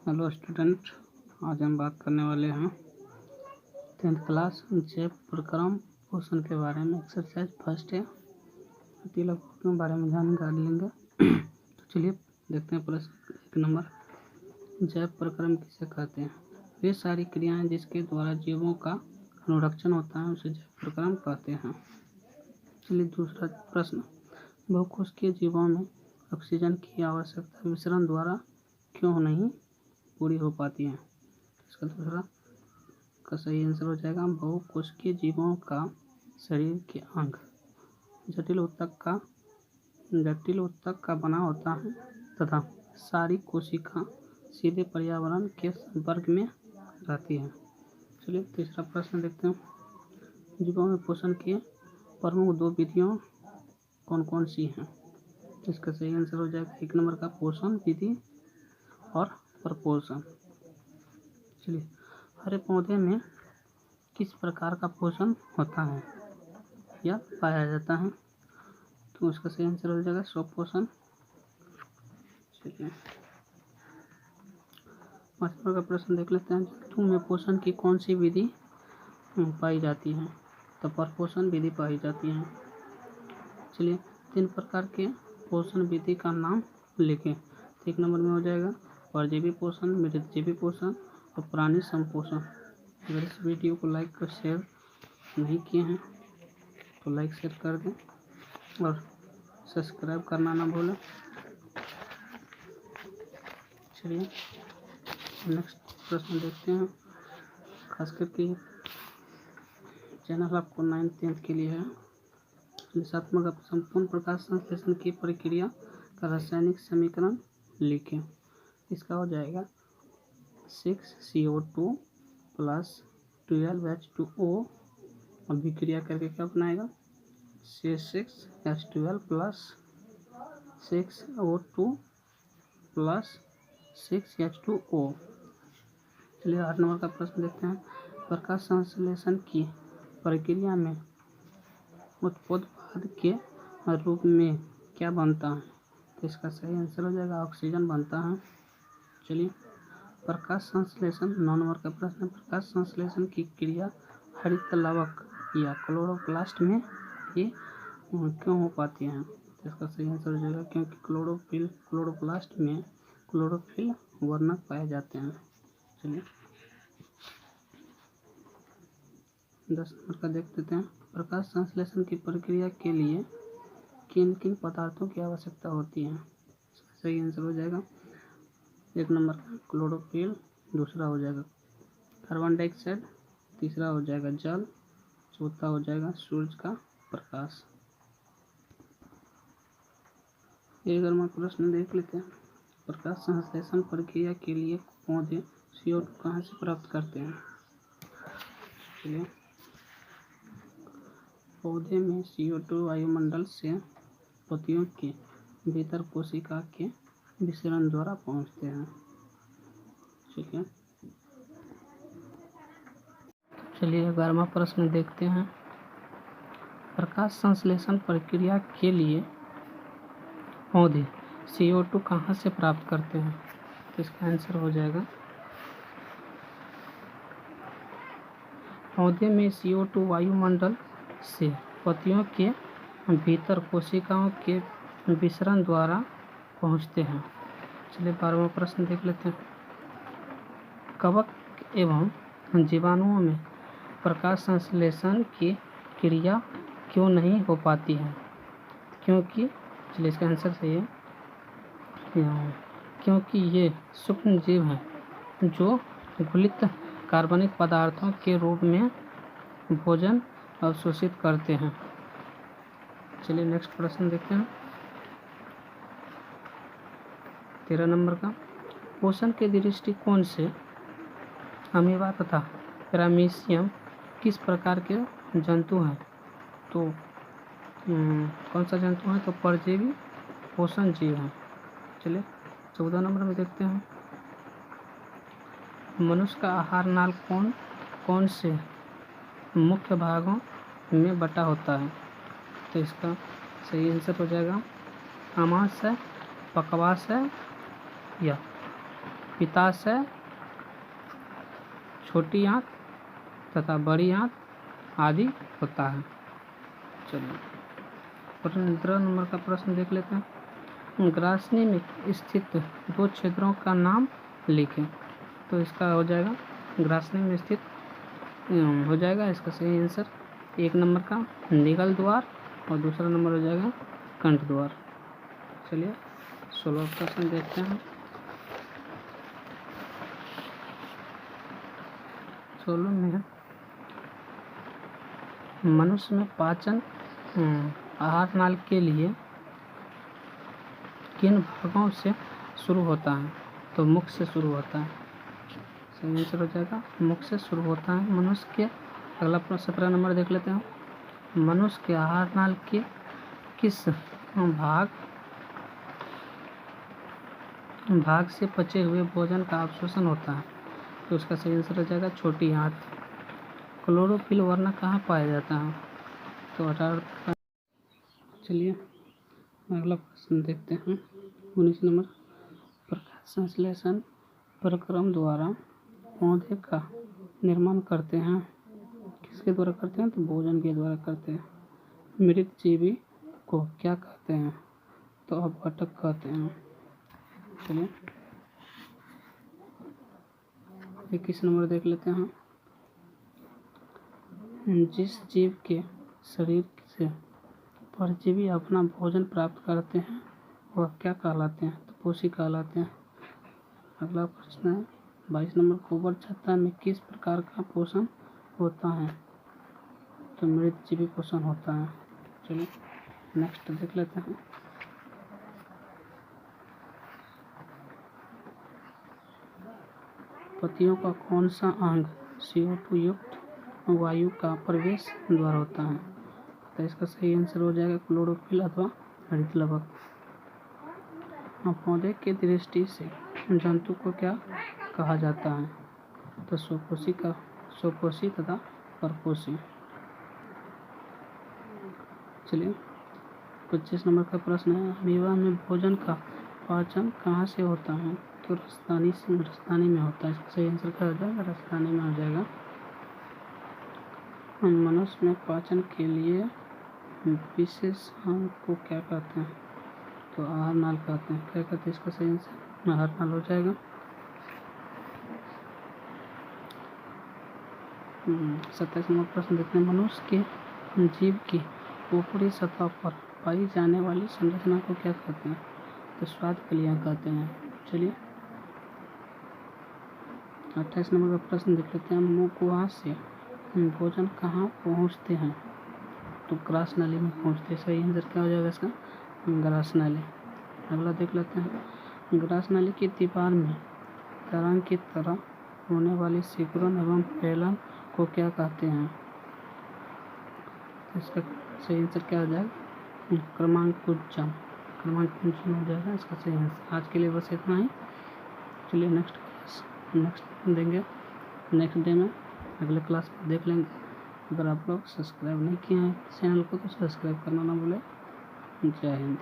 Hello student, आज हम बात करने वाले हैं 10th क्लास जैव प्रक्रम पोषण के बारे में। एक्सरसाइज फर्स्ट है, तिलक के बारे में जानकारी लेंगे। तो चलिए देखते हैं प्रश्न 1 नंबर। जैव प्रक्रम किसे कहते हैं? वे सारी क्रियाएं जिसके द्वारा जीवों का अनुरक्षण होता है उसे जैव प्रक्रम कहते हैं। चलिए दूसरा प्रश्न, बहुकोशिकीय जीवों में ऑक्सीजन की आवश्यकता विसरण द्वारा क्यों नहीं पूरी हो पाती है? इसका दूसरा का सही आंसर हो जाएगा बहुकोशिकीय जीवों का शरीर के अंग जटिल ऊतक का बना होता है तथा सारी कोशिका सीधे पर्यावरण के संपर्क में रहती है। चलिए तीसरा प्रश्न देखते हैं। जीवों में पोषण की प्रमुख 2 विधियों कौन कौन सी हैं? इसका सही आंसर हो जाएगा 1 नंबर का पोषण विधि और प्रपोषण। चलिए, हरे पौधे में किस प्रकार का पोषण होता है या पाया जाता है? तो उसका सही आंसर हो जाएगा स्वपोषण। चलिए 5 नंबर का प्रश्न देख लेते हैं। जंतु में पोषण की कौन सी विधि पाई जाती है? तो प्रपोषण विधि पाई जाती है। चलिए 3 प्रकार के पोषण विधि का नाम लिखें। 1 नंबर में हो जाएगा परजीवी पोषण, मृतजीवी पोषण और प्राणी संपोषण। अगर इस वीडियो को लाइक और शेयर नहीं किए हैं तो लाइक शेयर कर दें और सब्सक्राइब करना ना भूलें। चलिए नेक्स्ट प्रश्न देखते हैं। खास करके चैनल आपको 9th 10th के लिए है। 7 नंबर का संपूर्ण प्रकाश संश्लेषण की प्रक्रिया का रासायनिक समीकरण लिखें। इसका हो जाएगा 6CO2 प्लस 12H2O। अभिक्रिया करके क्या बनाएगा? C6H12 plus 6O2 plus 6H2O। चलिए 8 नंबर का प्रश्न देखते हैं। प्रकाश संश्लेषण की प्रक्रिया में उत्पोत्पाद के रूप में क्या बनता है? तो इसका सही आंसर हो जाएगा ऑक्सीजन बनता है। चलिए प्रकाश संश्लेषण 9 नंबर का प्रश्न। प्रकाश संश्लेषण की क्रिया हरित लवक या क्लोरोप्लास्ट में ही क्यों हो पाती है? तो इसका सही आंसर हो जाएगा क्योंकि क्लोरोप्लास्ट में क्लोरोफिल वर्णक पाए जाते हैं। चलिए 10 नंबर का देख लेते हैं। प्रकाश संश्लेषण की प्रक्रिया के लिए किन किन पदार्थों की आवश्यकता होती है? इसका सही आंसर हो जाएगा 1 नंबर का क्लोरोफिल, दूसरा हो जाएगा कार्बन डाइऑक्साइड, तीसरा हो जाएगा जल, चौथा हो जाएगा सूरज का प्रकाश। 11वां प्रश्न देख लेते हैं। प्रकाश संश्लेषण प्रक्रिया के लिए पौधे CO2 कहाँ से प्राप्त करते हैं? चलिए पौधे में CO2 वायुमंडल से पत्तियों के भीतर कोशिका के विसरण द्वारा पहुंचते हैं। चलिए 11वां प्रश्न देखते हैं। प्रकाश संश्लेषण प्रक्रिया के लिए पौधे CO2 कहाँ से प्राप्त करते हैं? तो इसका आंसर हो जाएगा पौधे में CO2 वायुमंडल से पत्तियों के भीतर कोशिकाओं के विसरण द्वारा पहुंचते हैं। चलिए 12वां प्रश्न देख लेते हैं। कवक एवं जीवाणुओं में प्रकाश संश्लेषण की क्रिया क्यों नहीं हो पाती है? क्योंकि चलिए इसका आंसर सही है क्योंकि ये सूक्ष्म जीव हैं जो घुलित कार्बनिक पदार्थों के रूप में भोजन अवशोषित करते हैं। चलिए नेक्स्ट प्रश्न देखते हैं 13 नंबर का। पोषण के दृष्टिकोण से अमीबा तथा पैरामीशियम किस प्रकार के जंतु हैं? तो कौन सा जंतु है? तो परजीवी पोषण जीव हैं। चलिए 14 नंबर में देखते हैं। मनुष्य का आहार नाल कौन कौन से मुख्य भागों में बटा होता है? तो इसका सही आंसर हो जाएगा आमाशय, पकवाशय या पित्ताशय, छोटी आंत तथा बड़ी आंत आदि होता है। चलिए 15 नंबर का प्रश्न देख लेते हैं। ग्रासनी में स्थित 2 क्षेत्रों का नाम लिखें। तो इसका हो जाएगा ग्रासनी में स्थित हो जाएगा इसका सही आंसर 1 नंबर का निगल द्वार और दूसरा नंबर हो जाएगा कंठ द्वार। चलिए 16 प्रश्न देखते हैं। 16 में मनुष्य में पाचन आहार नाल के लिए किन भागों से शुरू होता है? तो मुख से शुरू होता है। सही आंसर हो जाएगा मुख से शुरू होता है मनुष्य के। अगला प्रश्न 17 नंबर देख लेते हैं। मनुष्य के आहार नाल के किस भाग से पचे हुए भोजन का अवशोषण होता है? तो उसका सही आंसर हो जाएगा छोटी आंत। क्लोरोफिल वर्ण कहाँ पाया जाता है? तो 18। चलिए अगला प्रश्न देखते हैं। 19 नंबर प्रकाश संश्लेषण प्रक्रम द्वारा पौधे का निर्माण करते हैं। किसके द्वारा करते हैं? तो भोजन के द्वारा करते हैं। मृत जीवी को क्या कहते हैं? तो अपघटक कहते हैं। चलिए 21 नंबर देख लेते हैं। जिस जीव के शरीर से परजीवी अपना भोजन प्राप्त करते हैं वह क्या कहलाते हैं? तो पोषी कहलाते हैं। अगला प्रश्न है 22 नंबर। गोबर छत्ता में किस प्रकार का पोषण होता है? तो मृत जीवी पोषण होता है। चलिए नेक्स्ट देख लेते हैं। पत्तियों का कौन सा अंग CO2 युक्त वायु का प्रवेश द्वार होता है? तो इसका सही आंसर हो जाएगा क्लोरोफिल अथवा हरित लवक। पौधे की दृष्टि से जंतु को क्या कहा जाता है? तो स्वपोषी तथा परपोषी। चलिए 25 नंबर का प्रश्न है। अमीबा में भोजन का पाचन कहाँ से होता है? तो रसदानी में होता है। इसका सही आंसर क्या हो जाएगा? रसदानी में हो जाएगा। मनुष्य में पाचन के लिए विशेष अंग को क्या कहते हैं? तो आहार नाल कहते हैं। क्या कहते हैं? इसका सही आंसर आहार नाल हो जाएगा। 27 नंबर प्रश्न देखते हैं। मनुष्य के जीव की ऊपरी सतह पर पाई जाने वाली संरचना को क्या कहते हैं? तो स्वाद कलियां कहते हैं। चलिए 28 नंबर का प्रश्न देख लेते हैं। मुखवास से भोजन कहाँ पहुँचते हैं? तो ग्रास नाली में पहुँचते हैं। सही आंसर क्या हो जाएगा इसका? ग्रास नाली। अगला देख लेते हैं। ग्रास नाली की दीवार में तरंग की तरह होने वाली सिकुड़न एवं फैलन को क्या कहते हैं? इसका सही आंसर क्या हो जाएगा? क्रमांकुंचन हो जाएगा इसका सही आंसर। आज के लिए बस इतना ही। चलिए नेक्स्ट देंगे नेक्स्ट डे में, अगले क्लास में देख लेंगे। अगर आप लोग सब्सक्राइब नहीं किए हैं चैनल को तो सब्सक्राइब करना ना भूलें। जय हिंद।